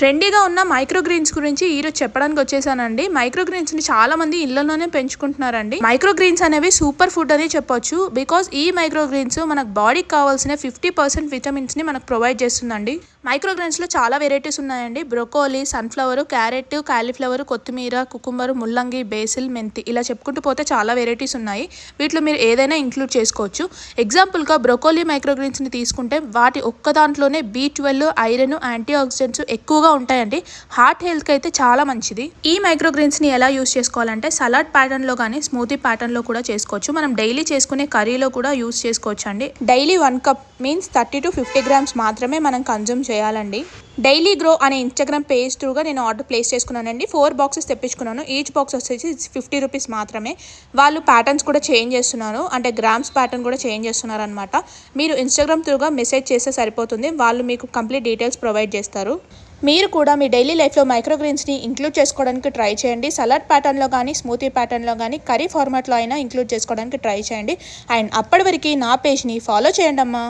ట్రెండీగా ఉన్న micro Greens గురించి ఈరోజు చెప్పడానికి వచ్చేసానండి. మైక్రో గ్రీన్స్ ని చాలా మంది ఇళ్లలోనే పెంచుకుంటున్నారండి. మైక్రో గ్రీన్స్ అనేవి సూపర్ ఫుడ్ అని చెప్పొచ్చు. బికాస్ ఈ మైక్రో గ్రీన్స్ మనకు బాడీకి కావాల్సిన 50% విటమిన్స్ ని మనకు ప్రొవైడ్ చేస్తుందండి. మైక్రో గ్రీన్స్ లో చాలా వెరైటీస్ ఉన్నాయండి. బ్రోకోలీ, సన్ఫ్లవర్, క్యారెట్, కాలీఫ్లవర్, కొత్తిమీర, కుకుంబర్, ముల్లంగి, బేసిల్, మెంతి ఇలా చెప్పుకుంటూ పోతే చాలా వెరైటీస్ ఉన్నాయి. వీటిలో మీరు ఏదైనా ఇంక్లూడ్ చేసుకోవచ్చు. ఎగ్జాంపుల్గా బ్రోకోలీ మైక్రో గ్రీన్స్ ని తీసుకుంటే వాటి ఒక్క దాంట్లోనే B12, ఐరన్, యాంటీ ఆక్సిడెంట్స్ ఎక్కువగా ఉంటాయండి. హార్ట్ హెల్త్కి అయితే చాలా మంచిది. ఈ మైక్రో గ్రీన్స్ని ఎలా యూస్ చేసుకోవాలంటే సలాడ్ ప్యాటర్న్లో కానీ స్మూతీ ప్యాటర్న్లో కూడా చేసుకోవచ్చు. మనం డైలీ చేసుకునే కర్రీలో కూడా యూస్ చేసుకోవచ్చు అండి. Daily 1 cup means 30 to 50 grams మాత్రమే మనం కన్జ్యూమ్ చేయాలండి. డైలీ గ్రో అనే ఇన్స్టాగ్రామ్ పేజ్ త్రూగా నేను ఆర్డర్ ప్లేస్ చేసుకున్నానండి. 4 బాక్సెస్ తెప్పించుకున్నాను. ఈచ్ బాక్స్ వచ్చేసి 50 రూపీస్ మాత్రమే. వాళ్ళు ప్యాటర్న్స్ కూడా చేంజ్ చేస్తున్నారు, అంటే గ్రామ్స్ ప్యాటర్న్ కూడా చేంజ్ చేస్తున్నారు అనమాట. మీరు ఇన్స్టాగ్రామ్ త్రూగా మెసేజ్ చేస్తే సరిపోతుంది. వాళ్ళు మీకు కంప్లీట్ డీటెయిల్స్ ప్రొవైడ్ చేస్తారు. మీరు కూడా మీ డైలీ లైఫ్లో మైక్రో గ్రీన్స్ని ఇంక్లూడ్ చేసుకోవడానికి ట్రై చేయండి. సలాడ్ ప్యాటర్న్లో కానీ స్మూతీ ప్యాటర్న్లో కానీ కర్రీ ఫార్మాట్లో అయినా ఇంక్లూడ్ చేసుకోవడానికి ట్రై చేయండి. అండ్ అప్పటి వరకు నా పేజ్ని ఫాలో చేయండి అమ్మా.